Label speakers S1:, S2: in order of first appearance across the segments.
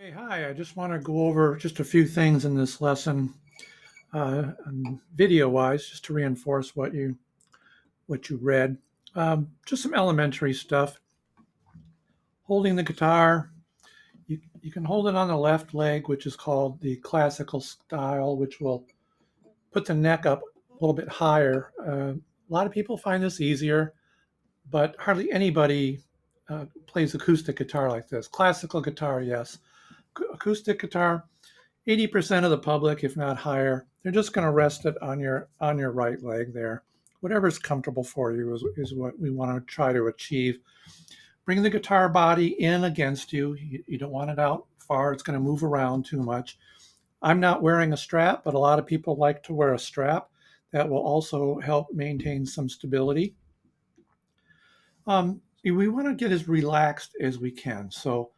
S1: Hey, hi. I just want to go over just a few things in this lesson, video-wise, just to reinforce what you read. Just some elementary stuff. Holding the guitar, you can hold it on the left leg, which is called the classical style, which will put the neck up a little bit higher. A lot of people find this easier, but hardly anybody plays acoustic guitar like this. Classical guitar, yes. Acoustic guitar, 80% of the public, if not higher, they're just going to rest it on your right leg there. Whatever's comfortable for you is what we want to try to achieve. Bring the guitar body in against you. You don't want it out far. It's going to move around too much. I'm not wearing a strap, but a lot of people like to wear a strap. That will also help maintain some stability. We want to get as relaxed as we can. So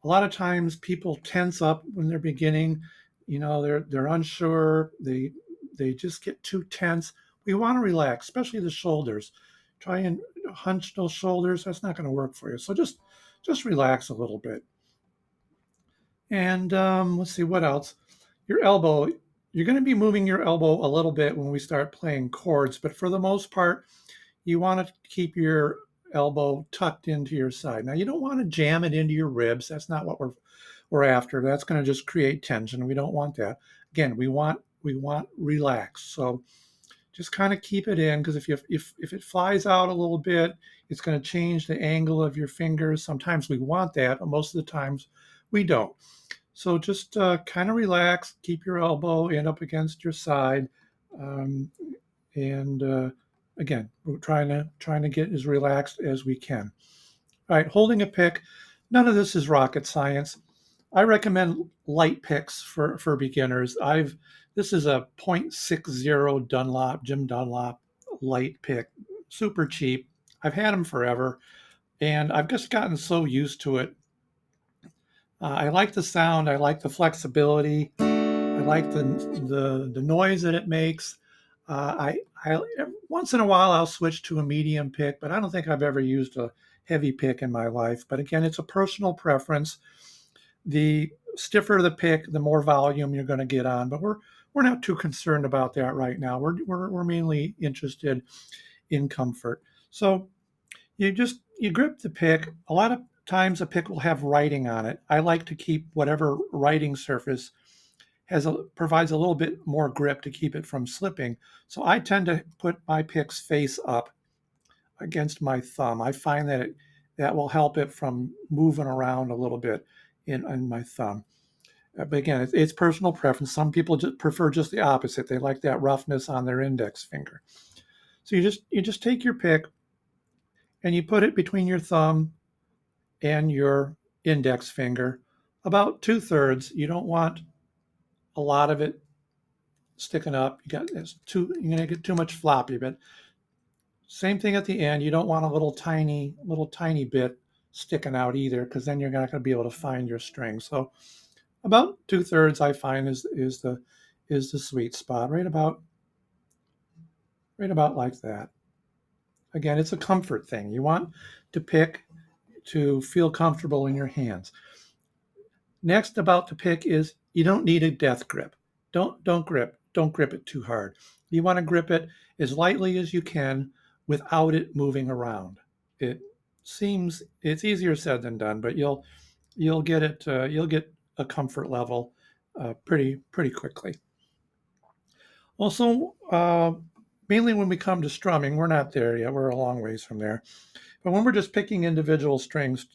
S1: a lot of times people tense up when they're beginning. They're unsure. They just get too tense. We want to relax, especially the shoulders. Try and hunch those shoulders. That's not going to work for you. So just relax a little bit. And let's see what else. Your elbow. You're going to be moving your elbow a little bit when we start playing chords, but for the most part, you want to keep your elbow tucked into your side. Now, you don't want to jam it into your ribs. That's not what we're after. That's going to just create tension. We don't want that. Again, we want relax. So just kind of keep it in, because if it flies out a little bit, it's going to change the angle of your fingers. Sometimes we want that, but most of the times we don't. So just kind of relax. Keep your elbow in up against your side, um, and again, we're trying to get as relaxed as we can. All right, holding a pick. None of this is rocket science. I recommend light picks for beginners. I've This is a .60 Dunlop, Jim Dunlop light pick, super cheap. I've had them forever, and I've just gotten so used to it. I like the sound. I like the flexibility. I like the noise that it makes. I once in a while I'll switch to a medium pick, but I don't think I've ever used a heavy pick in my life. But again, it's a personal preference. The stiffer the pick, the more volume you're going to get on. But we're not too concerned about that right now. We're mainly interested in comfort. So you grip the pick. A lot of times a pick will have writing on it. I like to keep whatever writing surface provides a little bit more grip to keep it from slipping. So I tend to put my picks face up against my thumb. I find that will help it from moving around a little bit in my thumb. But again, it's personal preference. Some people just prefer just the opposite. They like that roughness on their index finger. So you just take your pick and you put it between your thumb and your index finger, about 2/3. You don't want a lot of it sticking up. You're gonna get too much floppy, but same thing at the end. You don't want a little tiny bit sticking out either, because then you're not going to be able to find your string. So about 2/3 I find is the sweet spot, right about like that. Again, it's a comfort thing. You want to pick to feel comfortable in your hands. Next about the pick is you don't need a death grip. Don't grip it too hard. You want to grip it as lightly as you can without it moving around. It seems it's easier said than done, but you'll get a comfort level pretty quickly. Also, mainly when we come to strumming, we're not there yet. We're a long ways from there. But when we're just picking individual strings,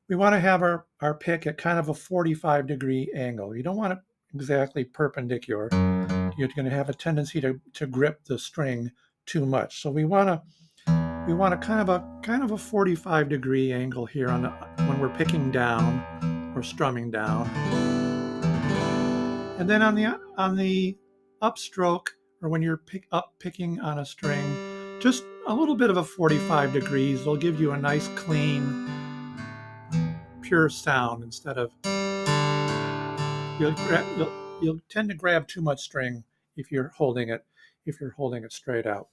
S1: we want to have our pick at kind of a 45-degree angle. You don't want it exactly perpendicular. You're going to have a tendency to grip the string too much. So we want a kind of a 45-degree angle here when we're picking down or strumming down. And then on the upstroke, or when you're picking on a string, just a little bit of a 45 degrees will give you a nice clean pure sound, instead of you'll tend to grab too much string if you're holding it straight out.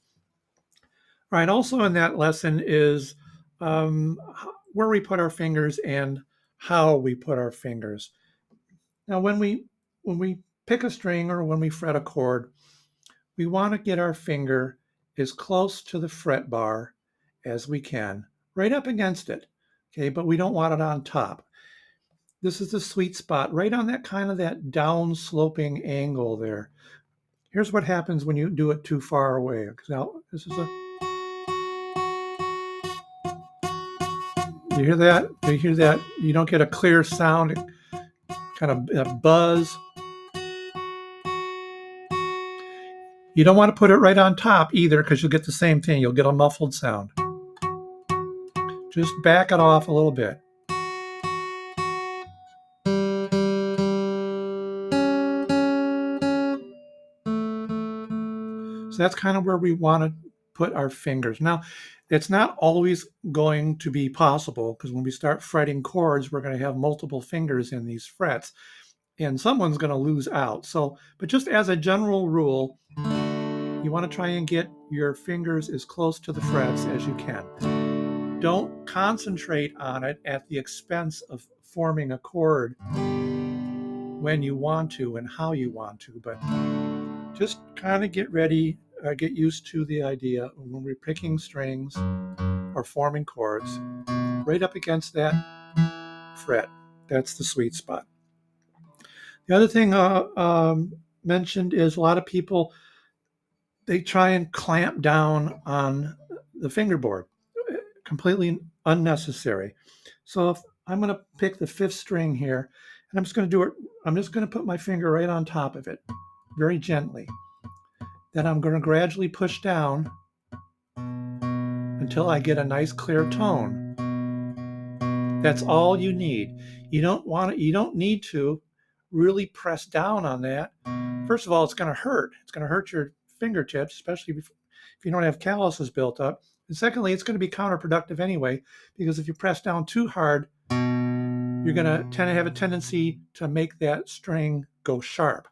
S1: All right. Also in that lesson is where we put our fingers and how we put our fingers. Now, when we pick a string or when we fret a chord, we want to get our finger as close to the fret bar as we can, right up against it. Okay, but we don't want it on top. This is the sweet spot, right on that kind of that down sloping angle there. Here's what happens when you do it too far away. Now, this is a, you hear that? You hear that? You don't get a clear sound, kind of a buzz. You don't want to put it right on top either because you'll get the same thing. You'll get a muffled sound. Just back it off a little bit. So that's kind of where we want to put our fingers. Now, it's not always going to be possible because when we start fretting chords, we're going to have multiple fingers in these frets and someone's going to lose out. So, but just as a general rule, you want to try and get your fingers as close to the frets as you can. Don't concentrate on it at the expense of forming a chord when you want to and how you want to, but just kind of get ready, get used to the idea when we're picking strings or forming chords, right up against that fret. That's the sweet spot. The other thing mentioned is a lot of people, they try and clamp down on the fingerboard. Completely unnecessary. So if I'm going to pick the fifth string here, and I'm just going to do it, I'm just going to put my finger right on top of it, very gently. Then I'm going to gradually push down until I get a nice clear tone. That's all you need. You don't need to really press down on that. First of all, it's going to hurt. It's going to hurt your fingertips, especially if you don't have calluses built up. And secondly, it's going to be counterproductive anyway, because if you press down too hard, you're going to tend to have a tendency to make that string go sharp.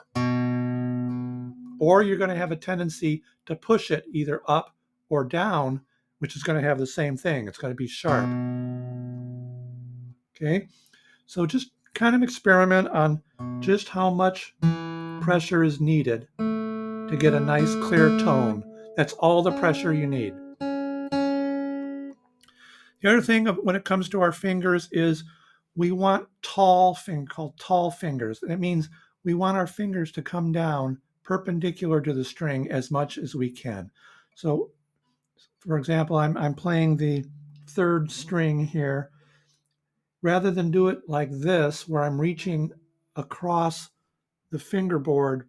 S1: Or you're going to have a tendency to push it either up or down, which is going to have the same thing. It's going to be sharp. Okay, so just kind of experiment on just how much pressure is needed to get a nice clear tone. That's all the pressure you need. The other thing when it comes to our fingers is we want tall fingers. That means we want our fingers to come down perpendicular to the string as much as we can. So, for example, I'm playing the third string here. Rather than do it like this, where I'm reaching across the fingerboard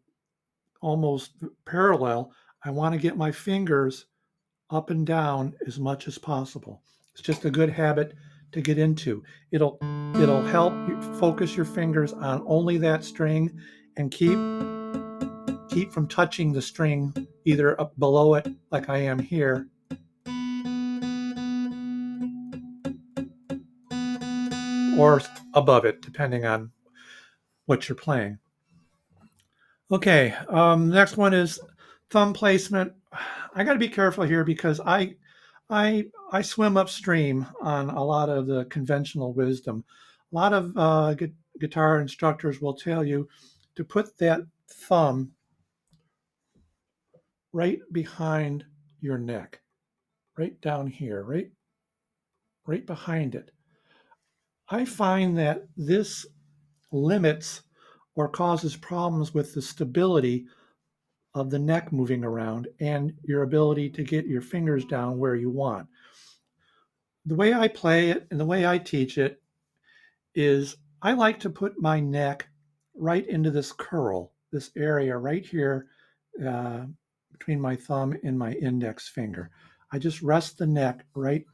S1: almost parallel, I want to get my fingers up and down as much as possible. It's just a good habit to get into. It'll help you focus your fingers on only that string and keep from touching the string either up below it like I am here, or above it, depending on what you're playing. Okay, next one is thumb placement. I got to be careful here because I swim upstream on a lot of the conventional wisdom. A lot of guitar instructors will tell you to put that thumb right behind your neck, right down here, right behind it. I find that this limits or causes problems with the stability of the neck moving around and your ability to get your fingers down where you want. The way I play it and the way I teach it is I like to put my neck right into this curl, this area right here uh, between my thumb and my index finger. I just rest the neck right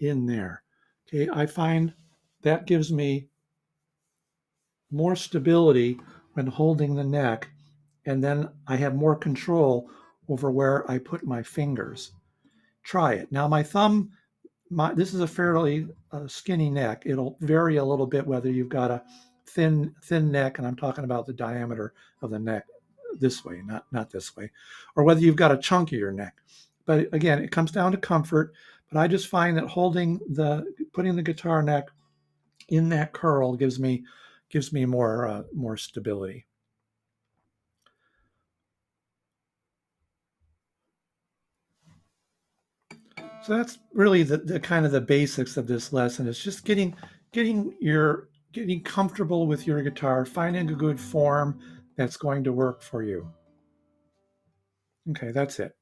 S1: in there. Okay, I find that gives me more stability when holding the neck, and then I have more control over where I put my fingers. Try it. Now, my thumb, this is a fairly skinny neck. It'll vary a little bit whether you've got a thin neck, and I'm talking about the diameter of the neck this way, not this way, or whether you've got a chunkier neck. But again, it comes down to comfort. But I just find that putting the guitar neck in that curl gives me gives me more stability. So that's really the kind of the basics of this lesson. It's just getting comfortable with your guitar, finding a good form that's going to work for you. Okay, that's it.